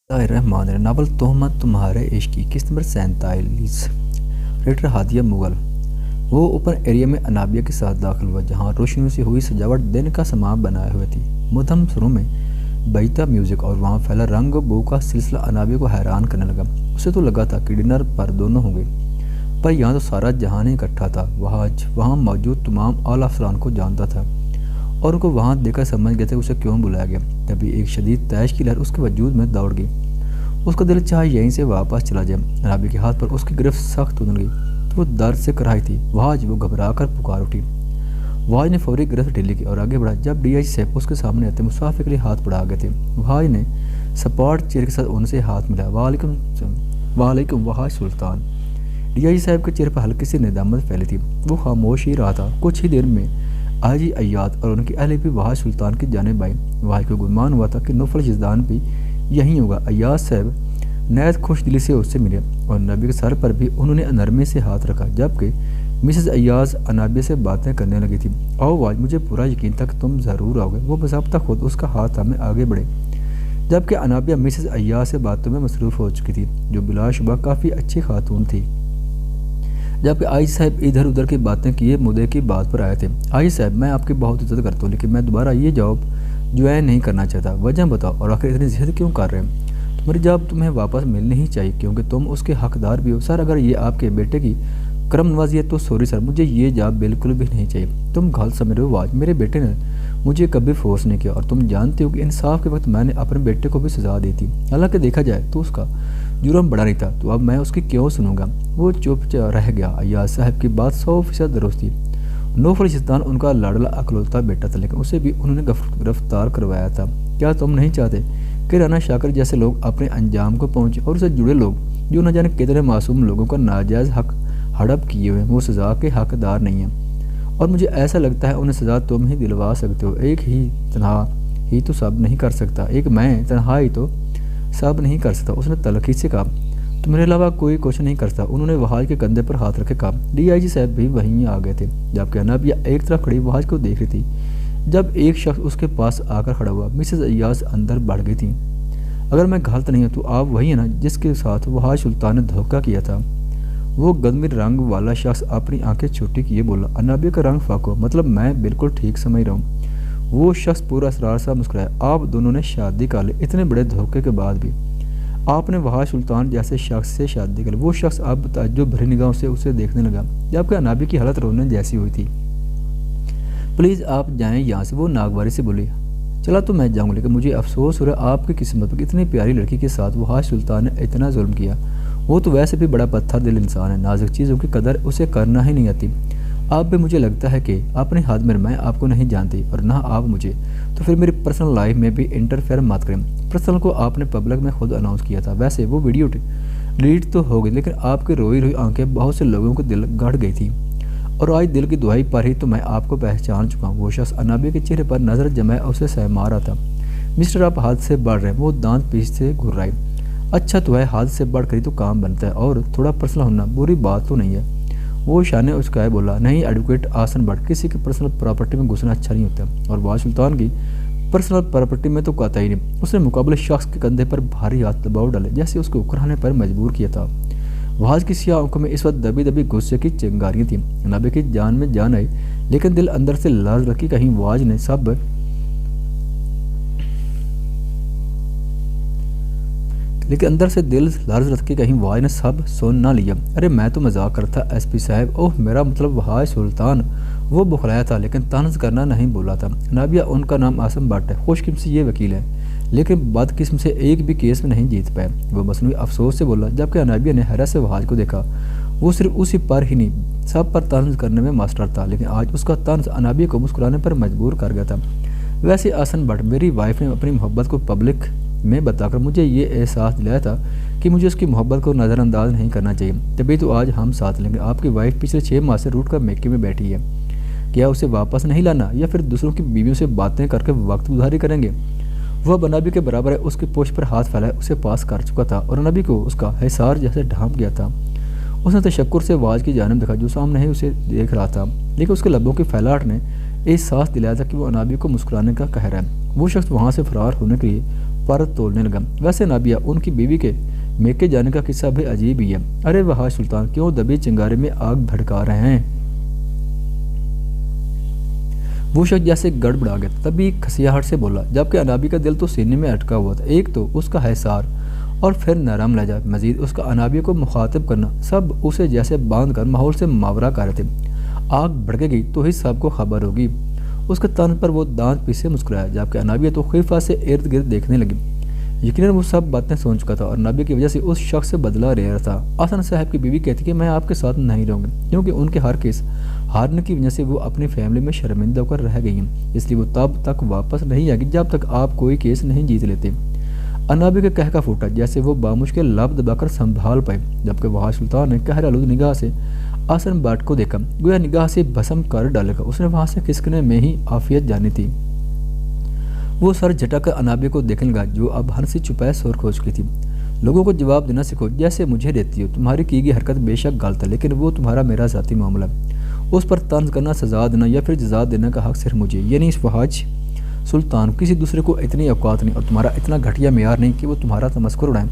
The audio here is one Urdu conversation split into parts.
الرحمن ناول تہمت تمہارے عشق کی قسط نمبر 47 ریٹر ہادیہ مغل۔ وہ اوپن ایریا میں انابیہ کے ساتھ داخل ہوا جہاں روشنیوں سے ہوئی سجاوٹ دن کا سماں بنائے ہوئے تھی۔ مدھم سروں میں بیتا میوزک اور وہاں پھیلا رنگ و بو کا سلسلہ انابیہ کو حیران کرنے لگا۔ اسے تو لگا تھا کہ ڈنر پر دونوں ہوں گے، پر یہاں تو سارا جہان ہی اکٹھا تھا۔ وہاں موجود تمام اعلیٰ افسران کو جانتا تھا اور ان کو وہاں دیکھ کر سمجھ گئے تھے اسے کیوں بلایا گیا۔ تبھی ایک شدید تیش کی لہر اس کے وجود میں دوڑ گئی۔ اس کا دل چاہے یہیں سے واپس چلا جائے۔ انابیہ کے ہاتھ پر اس کی گرفت سخت ادھل گئی تو وہ درد سے کراہی تھی۔ وہ گھبرا کر پکار اٹھی۔ وہاج نے فوری گرفت ڈھیلی کی اور آگے بڑھا۔ جب ڈی آئی جی صاحب اس کے سامنے آتے مسافر کے لیے ہاتھ بڑھا گئے تھے۔ وہاج نے سپاٹ چہرے کے ساتھ ان سے ہاتھ ملا۔ وعلیکم وہاج سلطان۔ ڈی آئی جی صاحب کے چہرے پر ہلکی سی ندامت پھیلی تھی۔ وہ خاموش ہی رہا تھا۔ کچھ ہی دیر میں آئی جی ایاد اور ان کی اہلیہ بھی وہاج سلطان کی جانب آئی۔ وہاج کو گمان ہوا تھا کہ نوفل یزدان بھی یہیں ہوگا۔ ایاد صاحب نہایت خوش دلی سے اس سے ملے اور انابیہ کے سر پر بھی انہوں نے نرمی سے ہاتھ رکھا، جبکہ مسز ایاز انابیہ سے باتیں کرنے لگی تھی۔ آؤ وہاج، مجھے پورا یقین تھا کہ تم ضرور آؤ گے۔ وہ باضابطہ خود اس کا ہاتھ تھامے آگے بڑھے، جبکہ انابیہ مسز ایاز سے باتوں میں مصروف ہو چکی تھی، جو بلا شبہ کافی اچھی خاتون تھی۔ جبکہ آئی جی صاحب ادھر ادھر کی باتیں کیے مدعے کی بات پر آئے تھے۔ آئی جی صاحب، میں آپ کی بہت عزت کرتا ہوں، لیکن میں دوبارہ یہ جاب جوائن نہیں کرنا چاہتا۔ وجہ بتاؤ، اور آخر اتنی ضد کیوں کر رہے ہیں؟ تمہاری جاب تمہیں واپس ملنی ہی چاہیے کیونکہ تم اس کے حقدار بھی ہو۔ سر، اگر یہ آپ کے بیٹے کی کرم نوازی ہے تو سوری سر، مجھے یہ جاب بالکل بھی نہیں چاہیے۔ تم غلط سمجھ رہے ہو واج، میرے بیٹے نے مجھے کبھی فورس نہیں کیا اور تم جانتے ہو کہ انصاف کے وقت میں نے اپنے بیٹے کو بھی سزا دی تھی۔ حالانکہ دیکھا جائے تو اس کا جرم بڑا نہیں تھا، تو اب میں اس کی کیوں سنوں گا؟ وہ چپ رہ گیا۔ ایاز صاحب کی بات 100% درست تھی۔ نوفل یزدان ان کا لاڈلا اکلوتا بیٹا تھا، لیکن اسے بھی انہوں نے گرفتار کروایا تھا۔ کیا تم نہیں چاہتے کہ رانا شاکر جیسے لوگ اپنے انجام کو پہنچے اور اسے جڑے لوگ جو نہ جانے کتنے معصوم لوگوں کا ناجائز حق ہڑپ کیے ہوئے وہ سزا کے حقدار نہیں ہیں؟ اور مجھے ایسا لگتا ہے انہیں سزا تم ہی دلوا سکتے ہو۔ ایک ہی تنہا ہی تو سب نہیں کر سکتا، ایک میں تنہا ہی تو سب نہیں کر سکتا۔ اس نے تلخی سے کہا، تمہارے علاوہ کوئی کچھ نہیں کرتا۔ انہوں نے وہاج کے کندھے پر ہاتھ رکھے کہا۔ ڈی آئی جی صاحب بھی وہیں آ گئے تھے، جبکہ انابیہ ایک طرف کھڑی وہاج کو دیکھ رہی تھی۔ جب ایک شخص اس کے پاس آ کر کھڑا ہوا، مسز ایاز اندر بڑھ گئی تھی۔ اگر میں غلط نہیں ہوں تو آپ وہی ہیں نا جس کے ساتھ وہاج سلطان نے دھوکہ کیا تھا؟ وہ گدمی رنگ والا شخص اپنی آنکھیں چھوٹی کیے بولا۔ انابیہ کا رنگ فاقو، مطلب میں بالکل ٹھیک سمجھ رہا ہوں۔ وہ شخص پورا اسرار سا مسکرایا۔ آپ دونوں نے شادی کر لی، اتنے بڑے دھوکے کے بعد بھی آپ نے وہاج سلطان جیسے شخص سے شادی کر لی۔ وہ شخص اب تعجب بھری نگاہوں سے اسے دیکھنے لگا، جبکہ انابیہ کی حالت رونے جیسی ہوئی تھی۔ پلیز آپ جائیں یہاں سے، وہ ناگواری سے بولی۔ چلا تو میں جاؤں گا، لیکن مجھے افسوس ہو رہا ہے آپ کی قسمت پر اتنی پیاری لڑکی کے ساتھ وہاج سلطان نے اتنا ظلم کیا۔ وہ تو ویسے بھی بڑا پتھر دل انسان ہے، نازک چیزوں کی قدر اسے کرنا ہی نہیں آتی۔ آپ بھی مجھے لگتا ہے کہ اپنے ہاتھ میں آپ کو نہیں جانتی اور نہ آپ مجھے، تو پھر میری پرسنل لائف میں بھی انٹرفیئر مت کریں۔ پرسنل کو آپ نے پبلک میں خود اناؤنس کیا تھا۔ ویسے وہ ویڈیو ڈیلیٹ تو ہو گئی، لیکن آپ کی روئی روئی آنکھیں بہت سے لوگوں کو دل گڑ گئی تھیں، اور آج دل کی دعائی پر ہی تو میں آپ کو پہچان چکا ہوں۔ وہ شخص انابیہ کے چہرے پر نظر جمائے اسے سہما رہا تھا۔ مسٹر، آپ حد سے بڑھ رہے ہیں، وہ دانت پیچ سے گھرائی۔ اچھا تو ہے، حد سے بڑھ کر ہی تو کام بنتا ہے، اور تھوڑا پرسنل ہونا بری بات تو نہیں ہے۔ وہ شانے اسکائے بولا، نہیں ایڈوکیٹ آسن بٹ، کسی کی پرسنل پراپرٹی میں گھسنا اچھا نہیں ہوتا، اور وہاج سلطان کی پرسنل پراپرٹی میں تو قطعی نہیں۔ اس نے مقابلے شخص کے کندھے پر بھاری ہاتھ دباؤ ڈالے، جیسے اس کو اکرانے پر مجبور کیا تھا۔ وہاج کی سیاہ آنکھوں میں اس وقت دبی دبی غصے کی چنگاریاں تھیں۔ انابیہ کی جان میں جان آئی، لیکن دل اندر سے لرز رکھی کہیں وہاج نے سب سن نہ لیا۔ ارے میں تو مذاق کرتا ایس پی صاحب، اوہ میرا مطلب وہاج سلطان۔ وہ بخلایا تھا، لیکن طنز کرنا نہیں بولا تھا۔ انابیہ، ان کا نام آسم بٹ ہے، خوش قسمتی یہ وکیل ہے، لیکن بد قسم سے ایک بھی کیس میں نہیں جیت پائے۔ وہ مصنوعی افسوس سے بولا، جبکہ انابیہ نے حیرت سے وہاج کو دیکھا۔ وہ صرف اسی پر ہی نہیں، سب پر طنز کرنے میں ماسٹر تھا، لیکن آج اس کا طنز انابیہ کو مسکرانے پر مجبور کر گیا تھا۔ ویسے آسن بٹ، میری وائف نے اپنی محبت کو پبلک میں بتا کر مجھے یہ احساس دلایا تھا کہ مجھے اس کی محبت کو نظر انداز نہیں کرنا چاہیے، تبھی تو آج ہم ساتھ لیں گے۔ آپ کی وائف پچھلے 6 ماہ سے روٹ کر میکے میں بیٹھی ہے، کیا اسے واپس نہیں لانا، یا پھر دوسروں کی بیویوں سے باتیں کر کے وقت گزاری کریں گے؟ وہ انابیہ کے برابر ہے، اس کی پوچھ پر ہاتھ پھیلائے اسے پاس کر چکا تھا، اور انابیہ کو اس کا حصار جیسے ڈھانپ گیا تھا۔ اس نے تشکر سے وہاج کی جانب دیکھا جو سامنے ہی اسے دیکھ رہا تھا، لیکن اس کے لبوں کی پھیلاہٹ نے احساس دلایا تھا کہ وہ انابیہ کو مسکرانے کا قہر ہے۔ وہ شخص وہاں سے فرار ہونے کے لیے سفارت تولنے لگا۔ ویسے نابیہ ان کی بیوی کے میکے جانے کا قصہ بھی عجیب ہی ہے۔ ارے وحاش سلطان، کیوں دبی چنگارے میں آگ بھڑکا رہے ہیں؟ وہ شخص جیسے گڑبڑا گیا، تبھی کھسیاہٹ سے بولا، جبکہ انابی کا دل تو سینے میں اٹکا ہوا تھا۔ ایک تو اس کا حصار اور پھر نرم لہجہ، مزید اس کا انابی کو مخاطب کرنا، سب اسے جیسے باندھ کر ماحول سے ماورا کر رہے تھے۔ آگ بھڑکے گی تو ہی سب کو خبر ہوگی۔ اس کے تن پر وہ دانت پیسے مسکرایا، جبکہ انابیہ تو خیفہ سے ارد گرد دیکھنے لگی۔ یقیناً وہ سب باتیں سن چکا تھا اور نابیہ کی وجہ سے اس شخص سے بدلہ لے رہا تھا۔ حسن صاحب کی بیوی کہتی کہ میں آپ کے ساتھ نہیں رہوں گی، کیونکہ ان کے ہر کیس ہارنے کی وجہ سے وہ اپنی فیملی میں شرمندہ ہو کر رہ گئی ہیں، اس لیے وہ تب تک واپس نہیں آئے گی جب تک آپ کوئی کیس نہیں جیت لیتے۔ انابیہ کا کہکا پھوٹا، جیسے وہ بامشکل لب دبا کر سنبھال پائے، جبکہ وحاش سلطان نے قہر آلود نگاہ سے حسن بٹ کو دیکھا، گویا نگاہ سے بھسم کر ڈالے گا۔ اس نے وہاں سے کھسکنے میں ہی عافیت جانی تھی۔ وہ سر جھٹک کر انابیہ کو دیکھنے لگا، جو اب ہنسی چھپائے سرخ ہو چکی تھی۔ لوگوں کو جواب دینا سیکھو جیسے مجھے دیتی ہو۔ تمہاری کی گئی حرکت بے شک غلط ہے، لیکن وہ تمہارا میرا ذاتی معاملہ ہے۔ اس پر طنز کرنا، سزا دینا یا پھر جزا دینے کا حق صرف مجھے، یعنی اس وحاش سلطان، کسی دوسرے کو اتنی اوقات نہیں اور تمہارا اتنا گھٹیا معیار نہیں کہ وہ تمہارا تمسخر اڑائیں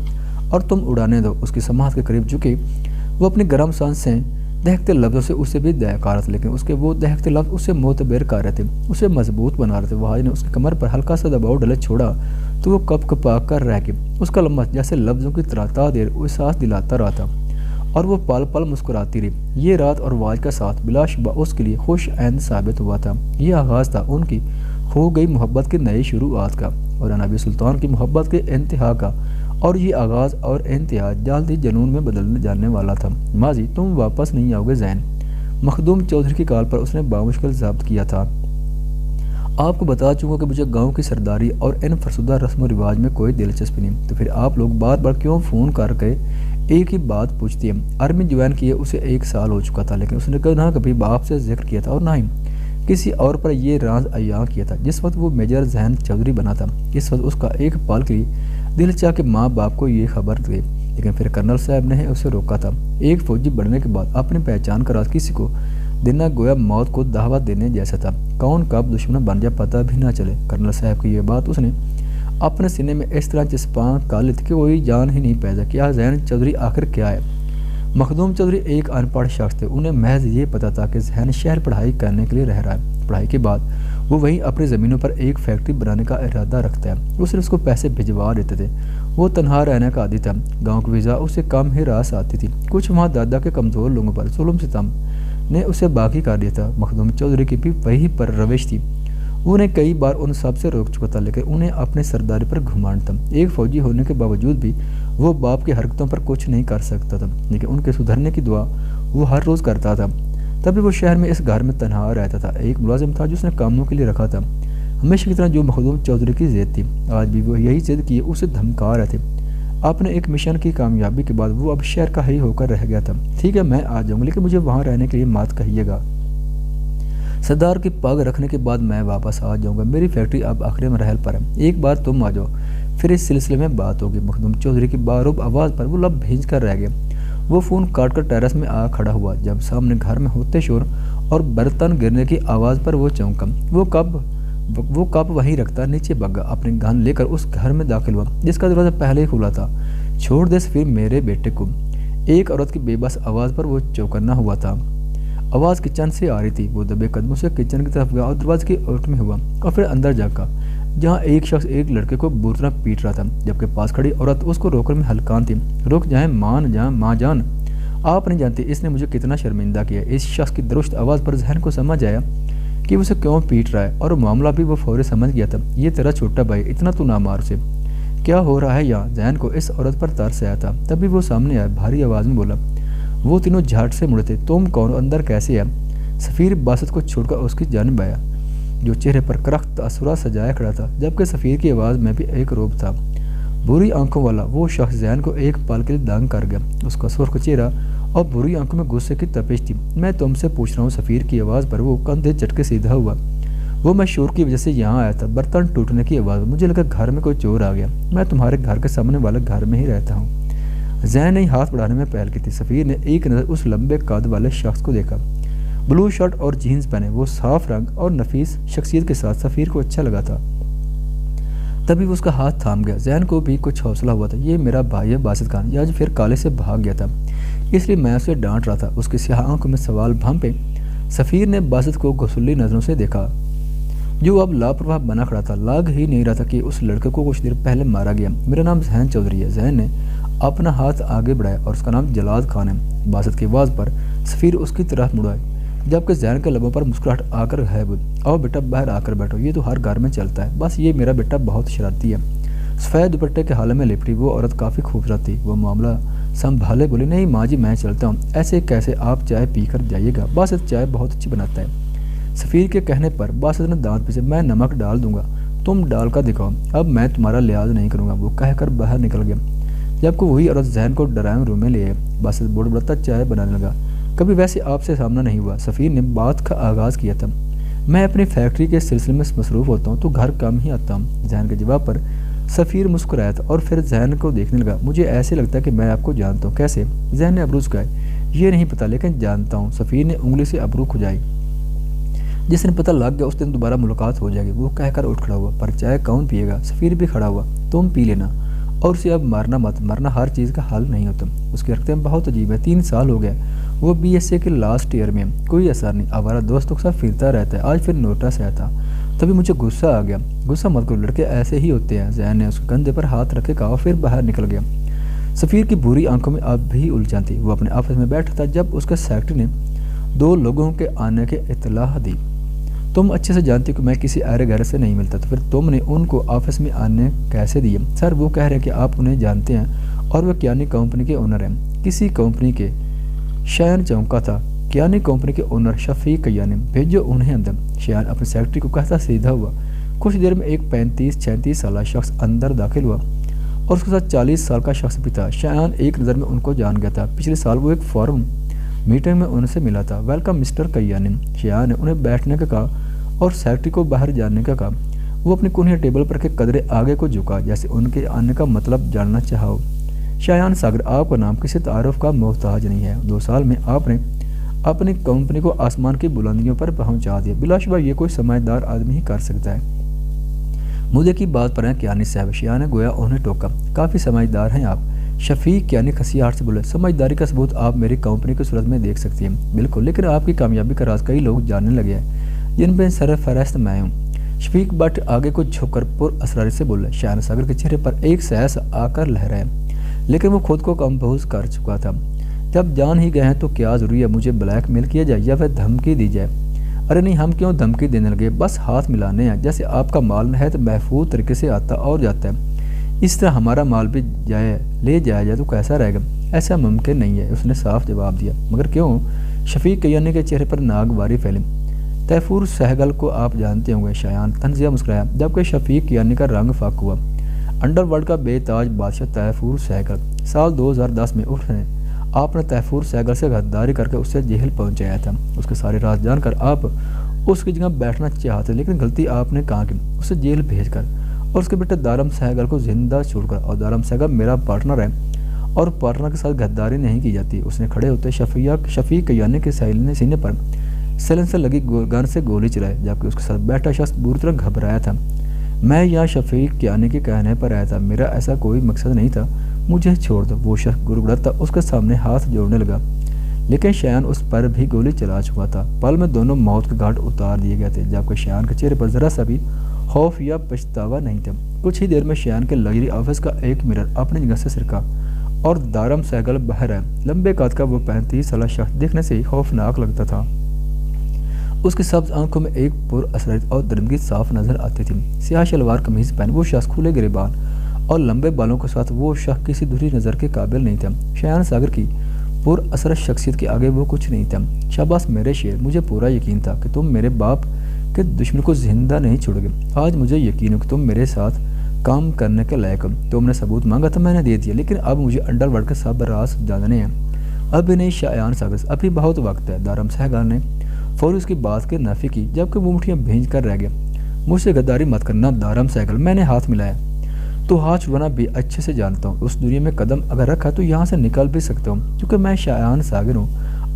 اور تم اڑانے دو۔ اس کی سماعت کے قریب جھکے وہ اپنی گرم سانس سے دہکتے لفظوں سے اسے بھی دہکا رہا تھا، لیکن اس کے وہ دہکتے لفظ اسے معتبر کر رہے تھے، اسے مضبوط بنا رہے تھے۔ وحاش نے اس کی کمر پر ہلکا سا دباؤ ڈلے چھوڑا تو وہ کپ کپا کر رہ گئی۔ اس کا لمس جیسے لفظوں کی طرح تا دیر احساس دلاتا رہا تھا اور وہ پل پل مسکراتی رہی۔ یہ رات اور وحاش کا ساتھ بلا شبہ اس کے لیے خوش عین ثابت ہوا تھا۔ یہ آغاز تھا ان کی کھو گئی محبت کی نئی شروعات کا اور انابیہ سلطان کی محبت کے انتہا کا، اور یہ آغاز اور انتہا جلد ہی جنون میں بدلنے جانے والا تھا۔ ماضی، تم واپس نہیں آؤ گے زین؟ مخدوم چودھری کی کال پر اس نے بامشکل ضبط کیا تھا۔ آپ کو بتا چکا کہ مجھے گاؤں کی سرداری اور ان فرسودہ رسم و رواج میں کوئی دلچسپی نہیں، تو پھر آپ لوگ بار بار کیوں فون کر کے ایک ہی بات پوچھتی ہیں؟ آرمی جوائن کیے اسے 1 سال ہو چکا تھا، لیکن اس نے نہ کبھی باپ سے ذکر کیا تھا اور نہ ہی کسی اور پر یہ راز عیاں کیا تھا۔ جس وقت وہ میجر ذہن چودھری بنا تھا، اس وقت اس کا ایک پل کے لیے دل چاہ کہ ماں باپ کو یہ خبر دے، لیکن پھر کرنل صاحب نے اسے روکا تھا۔ ایک فوجی بننے کے بعد اپنی پہچان کا راز کسی کو دینا گویا موت کو دعوت دینے جیسا تھا۔ کون کب دشمن بن جائے پتہ بھی نہ چلے۔ کرنل صاحب کی یہ بات اس نے اپنے سینے میں اس طرح چسپاں کر لی تھی کہ کوئی جان ہی نہیں پیدا کیا ذہن چودھری آخر کیا ہے۔ مخدوم چودھری ایک ان پڑھ شخص تھے، انہیں محض یہ پتا تھا کہ ذہن شہر پڑھائی کرنے کے لیے رہ رہا ہے، پڑھائی کے بعد وہ وہیں اپنی زمینوں پر ایک فیکٹری بنانے کا ارادہ رکھتا ہے۔ وہ صرف اس کو پیسے بھجوا دیتے تھے۔ وہ تنہا رہنے کا عادی تھا، گاؤں کی فضا اسے کم ہی راس آتی تھی، کچھ وہاں دادا کے کمزور لوگوں پر ظلم ستم نے اسے باقی کر دیا تھا۔ مخدوم چودھری کی بھی وہی پر روش تھی، انہیں کئی بار ان سب سے روک چکا تھا، لیکن انہیں اپنے سرداری پر گھمانڈ تھا۔ ایک فوجی ہونے کے باوجود بھی وہ باپ کی حرکتوں پر کچھ نہیں کر سکتا تھا، لیکن ان کے سدھرنے کی دعا وہ ہر روز کرتا تھا۔ تبھی وہ شہر میں اس گھر میں تنہا رہتا تھا۔ ایک ملازم تھا جس نے کاموں کے لیے رکھا تھا، ہمیشہ کی طرح جو مخدوم چودھری کی ضد تھی، آج بھی وہ یہی ضد کیے اسے دھمکا رہے تھے۔ اپنے ایک مشن کی کامیابی کے بعد وہ اب شہر کا ہی ہو کر رہ گیا تھا۔ ٹھیک ہے، میں آ جاؤں گا، لیکن مجھے وہاں رہنے کے لیے مات کہیے گا۔ سردار کی پگ رکھنے کے بعد میں واپس آ جاؤں گا، میری فیکٹری اب آخری مرحلے پر ہے، ایک بار تم آ جاؤ، پھر اس سلسلے میں بات ہوگی۔ مخدوم چودھری کی باروب آواز پر وہ لب بھیج کر رہ گیا۔ وہ فون کاٹ کر ٹیرس میں آ کھڑا ہوا، جب سامنے گھر میں ہوتے شور اور برتن گرنے کی آواز پر وہ چونکا۔ وہ کپ وہیں رکھتا نیچے بگا، اپنے گن لے کر اس گھر میں داخل ہوا جس کا دروازہ پہلے ہی کھلا تھا۔ چھوڑ دے سفیر میرے بیٹے کو، ایک عورت کی بے بس آواز پر وہ چوکنا ہوا تھا۔ آواز کچن سے آ رہی تھی۔ وہ دبے قدموں سے کچن کی طرف گیا اور دروازے کی اوٹ میں ہوا اور پھر اندر جا گا، جہاں ایک شخص ایک لڑکے کو بری طرح پیٹ رہا تھا، جبکہ پاس کھڑی عورت اس کو روکنے میں ہلکان تھی۔ رک جائیں ماں جان، آپ نہیں جانتے اس نے مجھے کتنا شرمندہ کیا۔ اس شخص کی درست آواز پر ذہن کو سمجھ آیا کہ اسے کیوں پیٹ رہا ہے، اور معاملہ بھی وہ فوری سمجھ گیا تھا۔ یہ تیرا چھوٹا بھائی، اتنا تو نہ مار اسے۔ کیا ہو رہا ہے یہاں؟ ذہن کو اس عورت پر ترس آیا تھا۔ تبھی وہ سامنے آیا، بھاری آواز میں بولا۔ وہ تینوں جھٹ سے مڑے تھے۔ تم کون ہو؟ اندر کیسے ہے؟ سفیر باسط کو چھوڑ کر اس کی جانب آیا، جو چہرے پر کرخت تاثرہ سجائے کھڑا تھا، جبکہ سفیر کی آواز میں بھی ایک روب تھا۔ بری آنکھوں والا وہ شخص ذہن کو ایک پل کے لیے دنگ کر گیا۔ اس کا سرخ چہرہ اور بری آنکھوں میں غصے کی تپش تھی۔ میں تم سے پوچھ رہا ہوں۔ سفیر کی آواز پر وہ کندھے جھٹکے سیدھا ہوا۔ وہ میں شور کی وجہ سے یہاں آیا تھا، برتن ٹوٹنے کی آواز، مجھے لگا گھر میں کوئی چور آ گیا۔ میں تمہارے گھر کے سامنے والے گھر میں ہی رہتا ہوں۔ ذہن نے ہاتھ بڑھانے میں پہل کی تھی۔ سفیر نے ایک نظر اس لمبے قد والے شخص کو دیکھا، بلو شرٹ اور جینز پہنے، وہ صاف رنگ اور نفیس شخصیت کے ساتھ سفیر کو اچھا لگا تھا۔ تبھی وہ اس کا ہاتھ تھام گیا۔ ذہن کو بھی کچھ حوصلہ ہوا تھا، یہ میرا بھائی ہے باسط خان، یہ آج پھر کالے سے بھاگ گیا تھا، اس لیے میں اسے ڈانٹ رہا تھا۔ اس کی سیاہ آنکھوں میں سوال بھانپے سفیر نے باسط کو غصولی نظروں سے دیکھا، جو اب لاپرواہ بنا کھڑا تھا۔ لگ ہی نہیں رہا تھا کہ اس لڑکے کو کچھ دیر پہلے مارا گیا۔ میرا نام ذہن چودھری ہے۔ ذہن نے اپنا ہاتھ آگے بڑھایا اور اس کا نام جلاد خان ہے۔ باسط کی آواز پر سفیر اس کی طرف مڑا، جبکہ ذہن کے لبوں پر مسکراہٹ آ کر غائب ہوئی۔ آؤ بیٹا باہر آ کر بیٹھو، یہ تو ہر گھر میں چلتا ہے، بس یہ میرا بیٹا بہت شرارتی ہے۔ سفید دوپٹے کے حالے میں لپٹی وہ عورت کافی خوبصورت تھی۔ وہ معاملہ سنبھالے بولی، نہیں ماں جی میں چلتا ہوں، ایسے کیسے، آپ چائے پی کر جائیے گا، باسط چائے بہت اچھی بناتا ہے۔ سفیر کے کہنے پر باسط نے دانت پیسے، میں نمک ڈال دوں گا، تم ڈال کر دکھاؤ، اب میں تمہارا لحاظ نہیں کروں گا، وہ کہہ کر باہر نکل گیا۔ جبکہ وہی عورت ذہن کو ڈرائنگ روم میں لے آئے۔ باسط بڑبڑاتا چائے بنانے لگا، کبھی ویسے آپ سے سامنا نہیں ہوا۔ سفیر نے بات کا آغاز کیا تھا، میں اپنی فیکٹری کے سلسلے میں مصروف ہوتا ہوں تو گھر کم ہی آتا ہوں۔ ذہن کے جواب پر سفیر مسکرایا تھا اور پھر ذہن کو دیکھنے لگا، مجھے ایسے لگتا ہے کہ میں آپ کو جانتا ہوں۔ کیسے؟ ذہن نے ابرو جھکائے، یہ نہیں پتا لیکن جانتا ہوں۔ سفیر نے انگلی سے ابرو کھجائی، جس دن پتہ لگ گیا اس دن دوبارہ ملاقات ہو جائے گی۔ وہ کہہ کر اٹھ کھڑا ہوا، پر چائے کون پیے گا؟ سفیر بھی کھڑا ہوا، تم پی لینا، اور اسے اب مارنا مت، مرنا ہر چیز کا حل نہیں ہوتا۔ اس کی حرکتیں بہت عجیب ہیں، 3 سال ہو گئے وہ بی ایس سی کے لاسٹ ایئر میں، کوئی اثر نہیں، آوارہ دوستوں کے ساتھ پھرتا رہتا ہے، آج پھر نوٹس آیا تھا، تبھی مجھے غصہ آ گیا۔ غصہ مت کرو، لڑکے ایسے ہی ہوتے ہیں۔ ذہن نے اس کے کندھے پر ہاتھ رکھے کہا، پھر باہر نکل گیا۔ سفیر کی بری آنکھوں میں اب بھی الجھن تھی۔ وہ اپنے آفس میں بیٹھا تھا جب اس کے سیکرٹری نے 2 لوگوں کے آنے کی اطلاع دی، تم اچھے سے جانتے ہو کہ میں کسی ارے گھر سے نہیں ملتا، تو پھر تم نے ان کو آفس میں آنے کیسے دیے؟ سر وہ کہہ رہے ہیں کہ آپ انہیں جانتے ہیں اور وہ کیانی کمپنی کے اونر ہیں۔ کسی کمپنی کے؟ شایان چونکا تھا، کیانی کمپنی کے اونر شفیق کیانی، بھیجو انہیں اندر۔ شایان اپنے سیکرٹری کو کہتا سیدھا ہوا۔ کچھ دیر میں ایک 35-36 سالہ شخص اندر داخل ہوا اور اس کے ساتھ 40 سال کا شخص بھی تھا۔ شایان ایک نظر میں ان کو جان گیا تھا، پچھلے سال وہ ایک فارم میٹنگ میں ان سے ملا تھا۔ Welcome mister Kayani. شایان نے انہیں بیٹھنے کا کہا اور سیکرٹری کو باہر جانے کا کہا۔ وہ اپنی کنیا ٹیبل پر کے قدرے آگے کو جھکا، جیسے ان کے آنے کا مطلب جاننا چاہو۔ شایان ساگر، آپ کا نام کسی تعارف کا محتاج نہیں ہے، 2 سال میں آپ نے اپنی کمپنی کو آسمان کی بلندیوں پر پہنچا دیا، بلا شبہ یہ کوئی سمجھدار آدمی ہی کر سکتا ہے۔ مجھے کی بات پر ہیں کیانی صاحب، شایان نے گویا انہیں ٹوکا، کافی سمجھدار ہیں آپ۔ شفیق کیانی خسیاہٹ سے بولے، سمجھداری کا ثبوت آپ میری کمپنی کی صورت میں دیکھ سکتی ہیں۔ بالکل، لیکن آپ کی کامیابی کا راز کئی لوگ جاننے لگے ہیں، جن میں سرفہرست میں ہوں۔ شفیق بٹ آگے کو جھک کر پر اسراری سے بولے۔ شایان ساگر کے چہرے پر ایک سیاس آ کر لہرائے، لیکن وہ خود کو کمپوز کر چکا تھا۔ جب جان ہی گئے ہیں تو کیا ضروری ہے مجھے بلیک میل کیا جائے یا پھر دھمکی دی جائے؟ ارے نہیں، ہم کیوں دھمکی دینے لگے، بس ہاتھ ملانے ہیں، جیسے آپ کا مال نہایت محفوظ طریقے سے آتا اور جاتا ہے، اس طرح ہمارا مال بھی لے جایا جائے تو کیسا رہے گا؟ ایسا ممکن نہیں ہے، اس نے صاف جواب دیا۔ مگر کیوں؟ شفیق کیانی کے چہرے پر ناگواری پھیلی۔ تیفور سہگل کو آپ جانتے ہوں گے؟ شایان طنزیہ مسکرایا، جبکہ شفیق کیانی کا رنگ فاق ہوا۔ انڈر ورلڈ کا بے تاج بادشاہ تیفور سہگل، سال 2010 میں آپ نے تیفور سہگل سے غداری کر کے اسے جیل پہنچایا تھا۔ اس کے سارے راز جان کر آپ اس کی جگہ بیٹھنا چاہتے، لیکن غلطی آپ نے کہاں کی، اسے جیل بھیج کر اور اس کے بیٹے دارم سہگل کو زندہ چھوڑ کر۔ اور دارم سہگل میرا پارٹنر ہے اور پارٹنر کے ساتھ غداری نہیں کی جاتی۔ اس نے کھڑے ہوتے شفیق کیانی کے سینے پر سیلنسر لگی گن سے گولی چلائی، جبکہ اس کے ساتھ بیٹھا شخص بری طرح گھبرایا تھا۔ میں یہاں شفیق کیانی کے کہنے پر آیا تھا، میرا ایسا کوئی مقصد نہیں تھا، مجھے چھوڑ دو۔ وہ شخص گڑگڑاتا اس کے سامنے ہاتھ جوڑنے لگا، لیکن شایان اس پر بھی گولی چلا چکا تھا۔ پل میں دونوں موت کے گھاٹ اتار دیے گئے تھے، جبکہ شایان کے چہرے پر ذرا سا بھی خوف یا پچھتاوا نہیں تھا۔ کچھ ہی دیر میں شایان کے لگژری آفس کا ایک مرر اپنی جگہ سے سرکا اور دارم سہگل باہر آیا۔ لمبے قد کا وہ 35 سالہ شخص دیکھنے سے ہی خوفناک لگتا تھا۔ اس کی سبز آنکھوں میں ایک پر اسراریت اور درندگی صاف نظر آتی تھی۔ سیاہ شلوار قمیض پہن وہ شخص کھلے گریبان اور لمبے بالوں کے ساتھ وہ شخص کسی دوسری نظر کے قابل نہیں تھا۔ شایان ساگر کی پر اثر شخصیت کے آگے وہ کچھ نہیں تھا۔ شاباش میرے شیر، مجھے پورا یقین تھا کہ تم میرے باپ کے دشمن کو زندہ نہیں چھوڑو گے۔ آج مجھے یقین ہے کہ تم میرے ساتھ کام کرنے کے لائق ہو۔ تم نے ثبوت مانگا تھا، میں نے دے دیا، لیکن اب مجھے انڈر ورلڈ کے سب راز جاننے ہیں۔ ابھی نہیں شایان ساگر، ابھی بہت وقت ہے۔ دارم سہگل نے فوری اس کی بات کی نفی کی، جبکہ وہ مٹھیاں بھیج کر رہ گیا۔ مجھ سے غداری مت کرنا دارم سہگل، میں نے ہاتھ ملایا۔ تو ہاتھ چھڑوانا بھی اچھے سے جانتا ہوں، اس دنیا میں قدم اگر رکھا تو یہاں سے نکل بھی سکتا ہوں، کیونکہ میں شایان ساگر ہوں،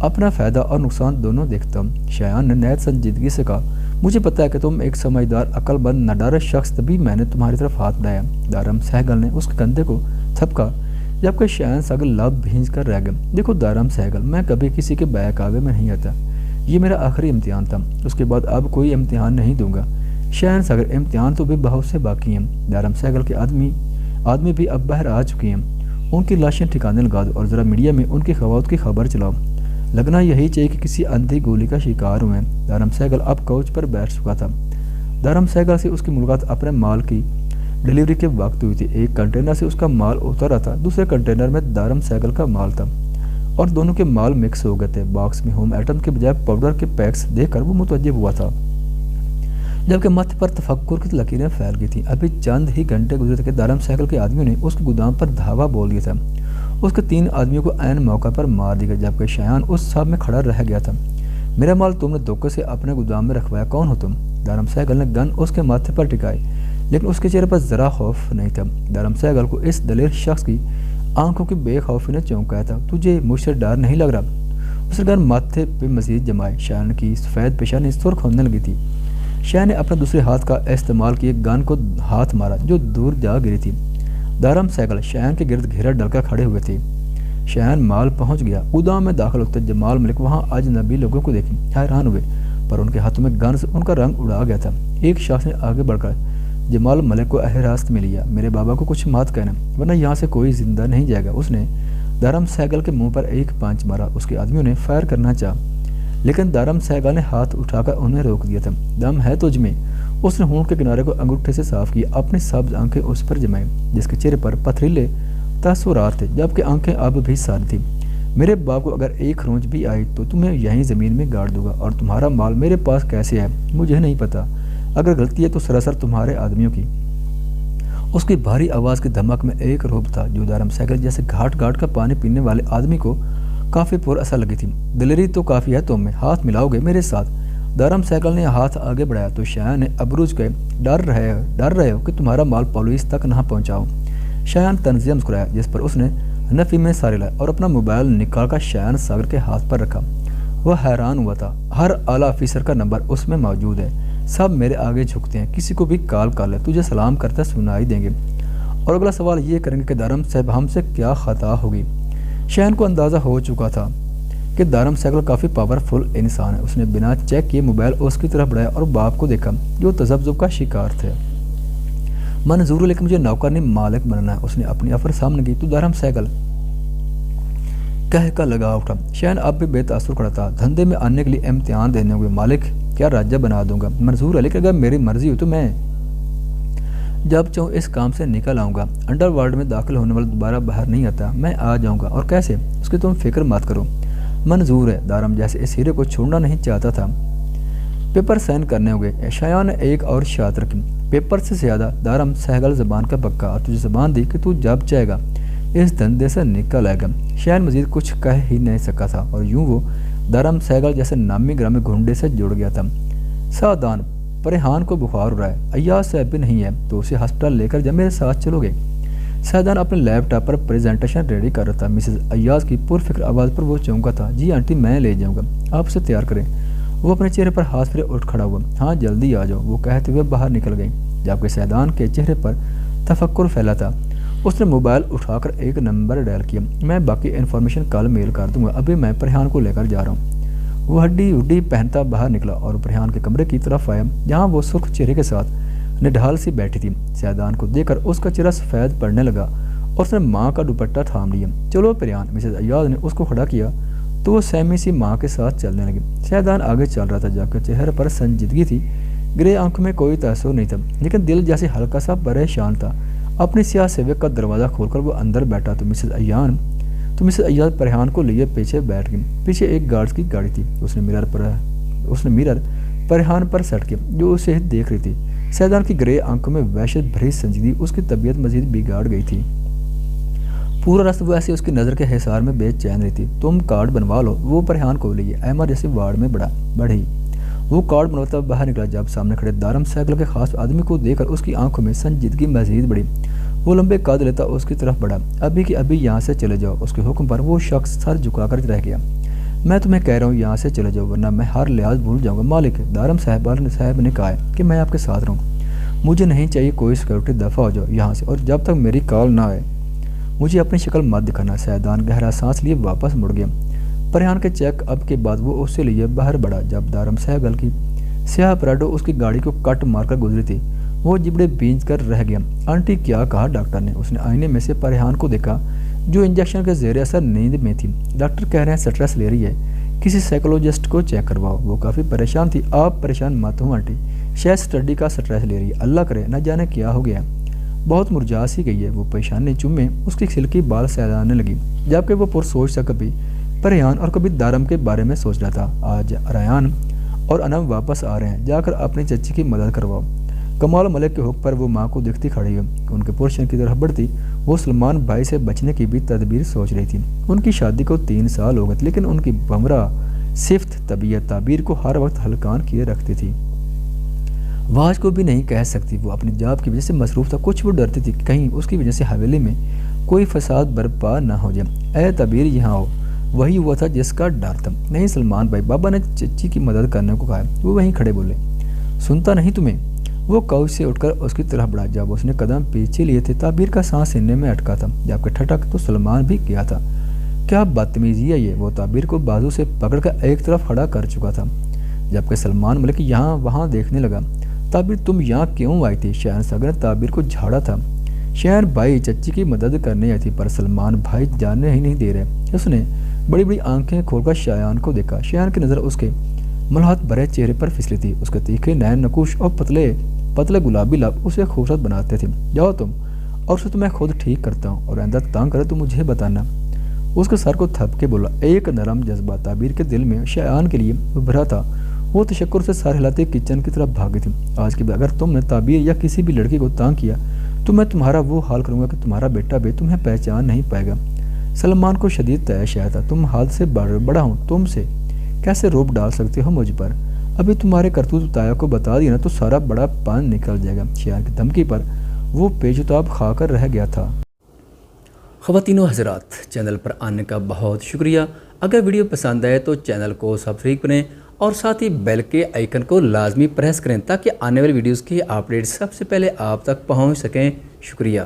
اپنا فائدہ اور نقصان دونوں دیکھتا ہوں۔ شایان نے نہایت سنجیدگی سے کہا، مجھے پتا ہے کہ تم ایک سمجھدار عقل مند نڈر شخص، تبھی میں نے تمہاری طرف ہاتھ بڑھایا۔ دارم سہگل نے اس کے کندھے کو تھپکا جبکہ شایان ساگر لب بھینج کر رہ گیا۔ دیکھو دارم سہگل، میں کبھی کسی کے بہکاوے میں نہیں آتا، یہ میرا آخری امتحان تھا، اس کے بعد اب کوئی امتحان نہیں دوں گا۔ شایان ساگر، امتحان تو بھی بہت سے باقی ہیں، دارم سہگل کے آدمی بھی اب باہر آ چکی ہیں، ان کی لاشیں ٹھکانے لگا دو اور ذرا میڈیا میں ان کی خواہوں کی خبر چلاؤ، لگنا یہی چاہیے کہ کسی اندھی گولی کا شکار ہوئے۔ دارم سہگل اب کوچ پر بیٹھ چکا تھا۔ دارم سہگل سے اس کی ملاقات اپنے مال کی ڈلیوری کے وقت ہوئی تھی۔ ایک کنٹینر سے اس کا مال اتر رہا تھا، دوسرے کنٹینر میں دارم سہگل کا مال تھا اور دونوں کے مال مکس ہو گئے تھے۔ باکس میں ہوم آئٹم کے بجائے پاؤڈر کے پیکس دیکھ کر وہ متعجب ہوا تھا، جبکہ ماتھے پر تفکر کی لکیریں پھیل گئی تھیں۔ ابھی چند ہی گھنٹے گزرے تھے کہ دارم سہگل کے آدمیوں نے اس کے گودام پر دھاوا بول دیا تھا۔ اس کے 3 آدمیوں کو عین موقع پر مار دیا گیا، جبکہ شایان اس صاحب میں کھڑا رہ گیا تھا۔ میرا مال تم نے دھوکے سے اپنے گودام میں رکھوایا، کون ہو تم؟ دارم سہگل نے گن اس کے ماتھے پر ٹکائی، لیکن اس کے چہرے پر ذرا خوف نہیں تھا۔ دارم سہگل کو اس دلیر شخص کی آنکھوں کی بے خوفی نے چونکایا تھا۔ تجھے مجھ سے ڈر نہیں لگ رہا؟ اس نے گن ماتھے پہ مزید جمائے۔ شایان کی سفید پیشانی سرخ ہونے لگی تھی۔ شایان نے اپنے دوسرے ہاتھ کا استعمال کیے گن کو ہاتھ مارا جو دور جا گری تھی۔ دارم سہگل شایان کے گرد گھیرا ڈل کر کھڑے ہوئے تھے۔ شایان مال پہنچ گیا۔ گودام میں داخل ہوتے جمال ملک وہاں اجنبی لوگوں کو دیکھی حیران ہوئے، پر ان کے ہاتھوں میں گن سے ان کا رنگ اڑا گیا تھا۔ ایک شخص نے آگے بڑھ کر جمال ملک کو حراست میں لیا۔ میرے بابا کو کچھ مت کہنا ورنہ یہاں سے کوئی زندہ نہیں جائے گا۔ اس نے دارم سہگل کے منہ پر ایک پانچ مارا۔ اس کے آدمیوں نے فائر کرنا چاہا، لیکن دارم سہگل نے ہاتھ اٹھا کر انہیں روک دیا تھا۔ دم ہے تجھ میں؟ اس نے ہونٹ کے کنارے کو انگوٹھے سے صاف کیا، اپنی سبز آنکھیں اس پر جمائیں جس کے چہرے پر پتھریلے تاثرات تھے، جبکہ آنکھیں اب بھی ساری تھیں۔ میرے باپ کو اگر ایک رونچ بھی آئی تو تمہیں یہیں زمین میں گاڑ دوں گا، اور تمہارا مال میرے پاس کیسے ہے مجھے نہیں پتا، اگر غلطی ہے تو سراسر تمہارے آدمیوں کی۔ اس کی بھاری آواز کے دھمک میں ایک رعب تھا جو دارم سہگل جیسے گھاٹ گھاٹ کا پانی پینے والے آدمی کو کافی پر اثر لگی تھی۔ دلیری تو کافی ہے تم میں، ہاتھ ملاؤ گے میرے ساتھ؟ دارم سہگل نے ہاتھ آگے بڑھایا تو شایان نے ابروج کے ڈر رہے ہو کہ تمہارا مال پولیس تک نہ پہنچاؤ۔ شایان طنزیہ مسکرایا، جس پر اس نے نفی میں سارے لائے اور اپنا موبائل نکال کر شایان ساگر کے ہاتھ پر رکھا۔ وہ حیران ہوا تھا، ہر اعلیٰ افیسر کا نمبر اس میں موجود ہے، سب میرے آگے جھکتے ہیں، کسی کو بھی کال کر لے تجھے سلام کرتے سنائی دیں گے، اور اگلا سوال یہ کریں گے کہ دارم صاحب ہم سے کیا خطا ہوگی۔ شایان کو اندازہ ہو چکا تھا کہ دارم سہگل کافی پاورفل انسان ہے۔ اس نے بنا چیک کیے موبائل اس کی طرف بڑھایا اور باپ کو دیکھا جو تذبذب کا شکار تھے۔ منظور ہے لیکن مجھے نوکر نہیں مالک بننا ہے، اس نے اپنی آفر سامنے کی تو دارم سہگل کہہ کا لگا اٹھا۔ شایان اب بھی بے تاثر کھڑا تھا۔ دھندے میں آنے کے لیے امتحان دینے ہوئے مالک کیا راجہ بنا دوں گا؟ منظور ہے لیکن اگر میری مرضی ہو تو میں جب چاہوں اس کام سے نکل آؤں گا۔ انڈر ورلڈ میں داخل ہونے والا دوبارہ باہر نہیں آتا، میں آ جاؤں گا، اور کیسے اس کی تم فکر مت کرو۔ منظور ہے۔ دارم جیسے اس ہیرے کو چھوڑنا نہیں چاہتا تھا۔ پیپر سائن کرنے ہو گئے۔ شایان نے ایک اور شاط رکھی۔ پیپر سے زیادہ دارم سہگل زبان کا پکا، اور تجھے زبان دی کہ تو جب چاہے گا اس دھندے سے نکل آئے گا۔ شایان مزید کچھ کہہ ہی نہیں سکا تھا، اور یوں وہ دارم سہگل جیسے نامی گرامی گھنڈے سے جڑ گیا تھا۔ سادان، پریحان کو بخار ہو رہا ہے، ایاز صاحب بھی نہیں ہے تو اسے ہسپتال لے کر جب میرے ساتھ چلو گے۔ سادان اپنے لیپ ٹاپ پر پریزنٹیشن ریڈی کر رہا تھا۔ مسز ایاز کی پرفکر آواز پر وہ چونکا تھا۔ جی آنٹی میں لے جاؤں گا، آپ اسے تیار کریں۔ وہ اپنے چہرے پر ہاتھ پھیرے اٹھ کھڑا ہوا۔ ہاں جلدی آ جاؤ، وہ کہتے ہوئے باہر نکل گئی، جبکہ سادان کے چہرے پر تفکر پھیلا تھا۔ اس نے موبائل اٹھا کر ایک نمبر ڈائل کیا۔ میں باقی انفارمیشن کل میل کر دوں گا، ابھی میں پریحان کو لے کر جا رہا ہوں۔ وہ ہڈی ہڈی پہنتا باہر نکلا اور پریحان کے کمرے کی طرف آیا جہاں وہ سرخ چہرے کے ساتھ نڈھال سی بیٹھی تھی۔ سیدان کو دیکھ کر اس کا چہرہ سفید پڑنے لگا اور اس نے ماں کا دوپٹہ تھام لیا۔ چلو پریحان، مسز ایاز نے اس کو کھڑا کیا تو وہ سہمی سی ماں کے ساتھ چلنے لگی۔ سیدان آگے چل رہا تھا، جبکہ چہرے پر سنجیدگی تھی، گرے آنکھوں میں کوئی تاثر نہیں تھا، لیکن دل جیسے ہلکا سا پریشان تھا۔ اپنی سیاہ سیوک کا دروازہ کھول کر وہ اندر بیٹھا تو مسز ایاز پریحان کو لیے پیچھے بیٹھ گئی۔ پیچھے ایک گارڈز کی گاڑی تھی۔ اس نے میرر پریحان پر سیٹ کیا جو اسے دیکھ رہی تھی۔ سیدان کی گرے آنکھوں میں وحشت بھری سنجیدگی اس کی طبیعت مزید بگاڑ گئی تھی۔ پورا راستہ وہ ایسے اس کی نظر کے حصار میں بے چین رہی تھی۔ تم کارڈ بنوا لو، وہ پریحان کو لیے ایمرجنسی وارڈ میں بڑھی۔ وہ کارڈ بنواتا باہر نکلا جب سامنے کھڑے دارم سہگل کے خاص آدمی کو دیکھ کر اس کی آنکھوں میں سنجیدگی مزید بڑھی۔ وہ لمبے قد لیتا اس کی طرف بڑھا۔ ابھی کہ ابھی یہاں سے چلے جاؤ۔ اس کے حکم پر وہ شخص سر جھکا کر رہ گیا۔ میں تمہیں کہہ رہا ہوں یہاں سے چلے جاؤ ورنہ میں ہر لحاظ بھول جاؤں گا۔ مالک دارم صاحب نے کہا ہے کہ میں آپ کے ساتھ رہوں، مجھے نہیں چاہیے کوئی سیکورٹی، دفع ہو جاؤ یہاں سے، اور جب تک میری کال نہ آئے مجھے اپنی شکل مت دکھانا۔ سیدان گہرا سانس لیے واپس مڑ گیا۔ پریان کے چیک اپ کے بعد وہ اس سے لیے باہر بڑھا۔ جب دارم صاحب کی سیاہ پراڈو اس کی گاڑی کو کٹ مار کر گزری تھی وہ جبڑے بینچ کر رہ گیا۔ آنٹی کیا کہا ڈاکٹر نے؟ اس نے آئینے میں سے پریان کو دیکھا جو انجیکشن کے زیر اثر نیند میں تھی۔ ڈاکٹر کہہ رہے ہیں سٹریس لے رہی ہے، کسی سائیکولوجسٹ کو چیک کرواؤ۔ وہ کافی پریشان تھی۔ آپ پریشان مت ہوں آنٹی، شاید اسٹڈی کا سٹریس لے رہی ہے، اللہ کرے نہ جانے کیا ہو گیا، بہت مرجھا سی گئی ہے۔ وہ پیشانی چومے اس کی سلکی بال سہلانے لگی جبکہ وہ پرسوچ تھا، کبھی پریان اور کبھی دارم کے بارے میں سوچ رہا تھا۔ آج ریان اور انم واپس آ رہے ہیں، جا کر اپنی چچی کی مدد کرواؤ۔ کمال ملک کے حکم پر وہ ماں کو دیکھتی کھڑی ہوئی ان کے پورشن کی طرف بڑھتی۔ وہ سلمان بھائی سے بچنے کی بھی تدبیر سوچ رہی تھی۔ ان کی شادی کو 3 سال ہو گئے لیکن ان کی بمرا صفت طبیعت تعبیر کو ہر وقت ہلکان کیے رکھتی تھی۔ واج کو بھی نہیں کہہ سکتی، وہ اپنی جاب کی وجہ سے مصروف تھا۔ کچھ وہ ڈرتی تھی کہ کہیں اس کی وجہ سے حویلی میں کوئی فساد برپا نہ ہو جائے۔ اے تعبیر یہاں ہو، وہی ہوا تھا جس کا ڈر تھا۔ نہیں سلمان بھائی، بابا نے چچی کی مدد کرنے کو کہا۔ وہ وہیں کھڑے بولے، سنتا نہیں تمہیں؟ وہ کوچ سے اٹھ کر اس کی طرف بڑھا۔ جب اس نے قدم پیچھے لیے تھے تعبیر کا سانس سینے میں اٹکا تھا، جبکہ ٹھٹک تو سلمان بھی کیا تھا۔ کیا بدتمیزی ہے یہ! وہ تعبیر کو بازو سے پکڑ کر ایک طرف کھڑا کر چکا تھا جبکہ سلمان ملک یہاں وہاں دیکھنے لگا۔ تعبیر تم یہاں کیوں آئی تھی؟ شہن ساگر نے تعبیر کو جھاڑا تھا۔ شہن بھائی چچی کی مدد کرنے آئی تھی، پر سلمان بھائی جاننے ہی نہیں دے رہے۔ اس نے بڑی بڑی آنکھیں کھول کر شایان کو دیکھا۔ شایان کی نظر اس کے ملحت بھرے چہرے پر پھسلی تھی۔ اس کے تیکھے نین نقوش اور پتلے گلابی لب اسے خوبصورت بناتے تھے۔ جاؤ تم، اور اسے تو میں خود ٹھیک کرتا ہوں، اور آئندہ تنگ کرے تو مجھے بتانا۔ اس کے سر کو تھپ کے بولا۔ ایک نرم جذبہ تعبیر کے دل میں شایان کے لیے ابھرا تھا۔ وہ تشکر سے سر ہلاتے کچن کی طرف بھاگی تھی۔ آج کے بعد اگر تم نے تعبیر یا کسی بھی لڑکی کو تنگ کیا تو میں تمہارا وہ حال کروں گا کہ تمہارا بیٹا بھی تمہیں پہچان نہیں پائے گا۔ سلمان کو شدید تیش آیا تھا۔ تم حد سے بڑا ہوں، تم سے کیسے روب ڈال سکتے ہو مجھ پر؟ ابھی تمہارے کرتوت تایا کو بتا دیا نا تو سارا بڑا پان نکل جائے گا۔ شایان کی دھمکی پر وہ پیچتاب کھا کر رہ گیا تھا۔ خواتین و حضرات، چینل پر آنے کا بہت شکریہ۔ اگر ویڈیو پسند آئے تو چینل کو سبسکرائب کریں اور ساتھ ہی بیل کے آئیکن کو لازمی پریس کریں تاکہ آنے والی ویڈیوز کی اپڈیٹ سب سے پہلے آپ تک پہنچ سکیں۔ شکریہ۔